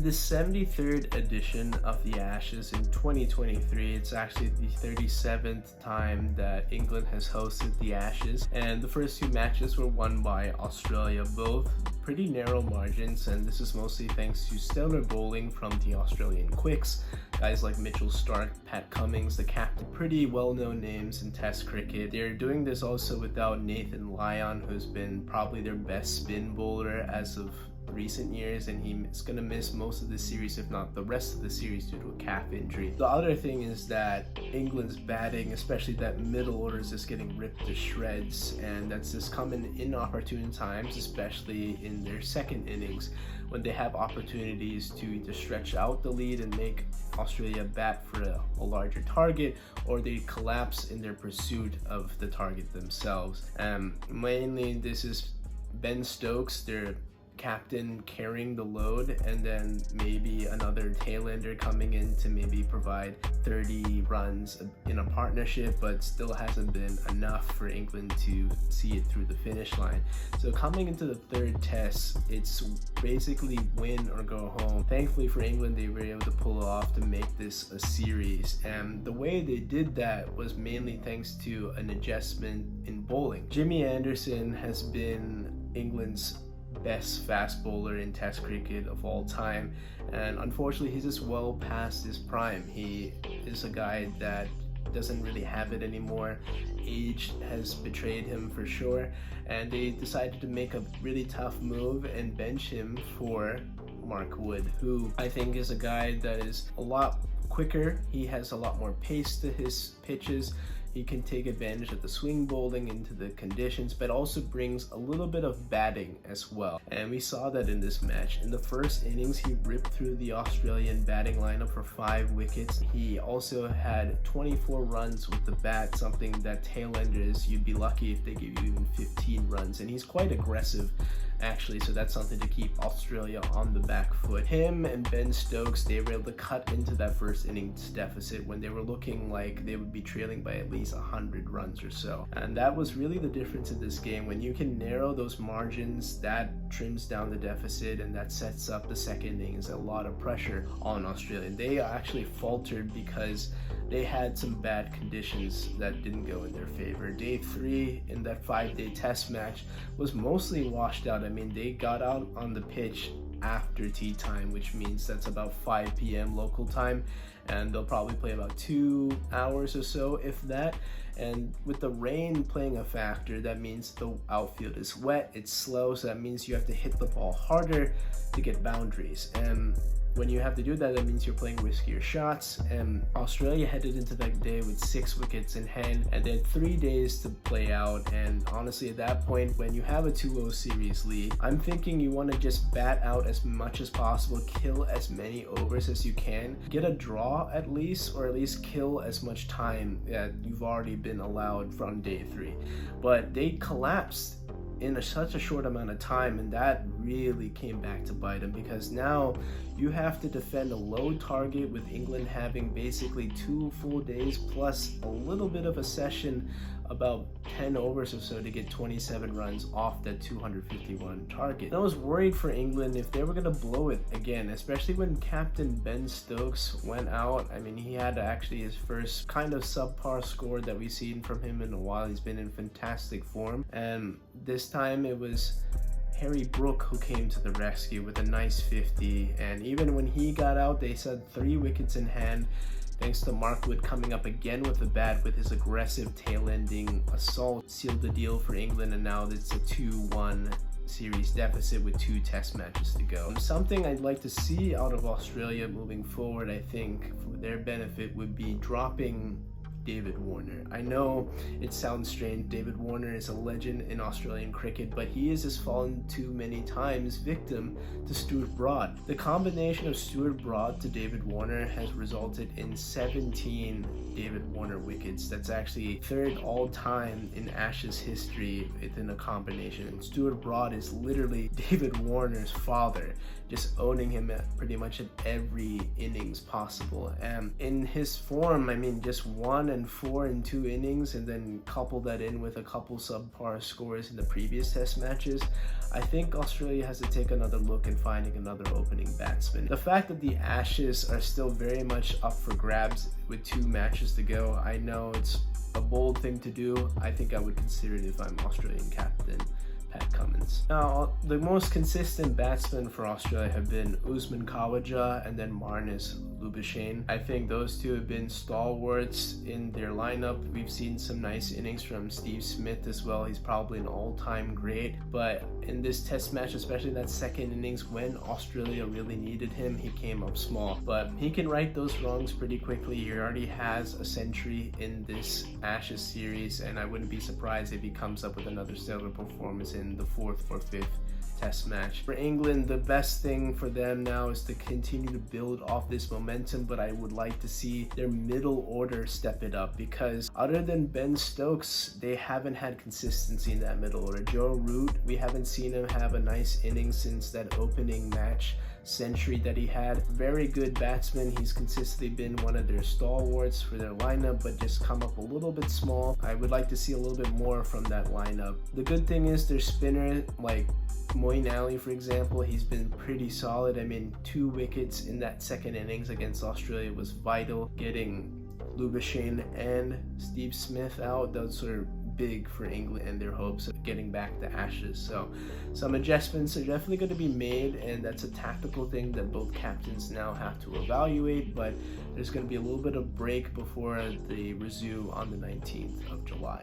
the 73rd edition of the Ashes in 2023. It's actually the 37th time that England has hosted the Ashes, and the first two matches were won by Australia, both pretty narrow margins, and this is mostly thanks to stellar bowling from the Australian quicks. Guys like Mitchell Starc, Pat Cummins, the captain, pretty well-known names in Test cricket. They're doing this also without Nathan Lyon, who's been probably their best spin bowler as of recent years, and he's gonna miss most of the series, if not the rest of the series, due to a calf injury. The other thing is that England's batting, especially that middle order, is just getting ripped to shreds, and that's just coming in inopportune times, especially in their second innings when they have opportunities to either stretch out the lead and make Australia bat for a larger target, or they collapse in their pursuit of the target themselves. Mainly this is Ben Stokes, their captain, carrying the load, and then maybe another tailender coming in to maybe provide 30 runs in a partnership, but still hasn't been enough for England to see it through the finish line. So coming into the third test, it's basically win or go home. Thankfully for England, they were able to pull it off to make this a series, and the way they did that was mainly thanks to an adjustment in bowling. Jimmy Anderson has been England's best fast bowler in Test cricket of all time, and unfortunately he's just well past his prime. He is a guy that doesn't really have it anymore. Age has betrayed him for sure, and they decided to make a really tough move and bench him for Mark Wood, who I think is a guy that is a lot quicker. He has a lot more pace to his pitches. He can take advantage of the swing bowling into the conditions, but also brings a little bit of batting as well. And we saw that in this match. In the first innings, he ripped through the Australian batting lineup for 5 wickets. He also had 24 runs with the bat, something that tailenders, you'd be lucky if they give you even 15 runs. And he's quite aggressive, actually, so that's something to keep Australia on the back foot. Him and Ben Stokes, they were able to cut into that first innings deficit when they were looking like they would be trailing by at least 100 runs or so. And that was really the difference in this game. When you can narrow those margins, that trims down the deficit, and that sets up the second innings. A lot of pressure on Australia. They actually faltered because they had some bad conditions that didn't go in their favor. Day 3 in that 5-day test match was mostly washed out. I mean, they got out on the pitch after tea time, which means that's about 5 p.m. local time, and they'll probably play about 2 hours or so, if that. And with the rain playing a factor, that means the outfield is wet, it's slow, so that means you have to hit the ball harder to get boundaries. And when you have to do that, that means you're playing riskier shots. And Australia headed into that day with 6 wickets in hand, and they had 3 days to play out. And honestly, at that point, when you have a 2-0 series lead, I'm thinking you want to just bat out as much as possible, kill as many overs as you can, get a draw at least, or at least kill as much time that you've already been allowed from day 3. But they collapsed in such a short amount of time, and that really came back to bite them, because now you have to defend a low target with England having basically 2 full days plus a little bit of a session, about 10 overs or so, to get 27 runs off that 251 target. And I was worried for England if they were going to blow it again, especially when captain Ben Stokes went out. I mean, he had actually his first kind of subpar score that we've seen from him in a while. He's been in fantastic form, and this time it was Harry Brook who came to the rescue with a nice 50, and even when he got out, they said 3 wickets in hand, thanks to Mark Wood coming up again with the bat with his aggressive tail-ending assault, sealed the deal for England, and now it's a 2-1 series deficit with 2 test matches to go. Something I'd like to see out of Australia moving forward, I think, for their benefit, would be dropping David Warner. I know it sounds strange. David Warner is a legend in Australian cricket, but he has just fallen too many times victim to Stuart Broad. The combination of Stuart Broad to David Warner has resulted in 17 David Warner wickets. That's actually 3rd all time in Ashes history within a combination. And Stuart Broad is literally David Warner's father. just owning him at pretty much at every innings possible. And in his form, I mean, just 1 and 4 in 2 innings, and then couple that in with a couple subpar scores in the previous test matches, I think Australia has to take another look at finding another opening batsman. The fact that the Ashes are still very much up for grabs with 2 matches to go, I know it's a bold thing to do. I think I would consider it if I'm Australian captain Pat Cummins. Now, the most consistent batsmen for Australia have been Usman Khawaja and then Marnus Labuschagne. I think those two have been stalwarts in their lineup. We've seen some nice innings from Steve Smith as well. He's probably an all-time great, but in this test match, especially that second innings when Australia really needed him, he came up small. But he can right those wrongs pretty quickly. He already has a century in this Ashes series, and I wouldn't be surprised if he comes up with another stellar performance in the 4th or 5th test match. For England, the best thing for them now is to continue to build off this momentum, but I would like to see their middle order step it up, because other than Ben Stokes, they haven't had consistency in that middle order. Joe Root, we haven't seen him have a nice inning since that opening match century that he had. Very good batsman. He's consistently been one of their stalwarts for their lineup, but just come up a little bit small. I would like to see a little bit more from that lineup. The good thing is their spinner, like Moeen Ali, for example, he's been pretty solid. I mean, 2 wickets in that second innings against Australia was vital. Getting Labuschagne and Steve Smith out, those are big for England and their hopes of getting back the Ashes. So some adjustments are definitely going to be made, and that's a tactical thing that both captains now have to evaluate, but there's going to be a little bit of break before they resume on the 19th of July.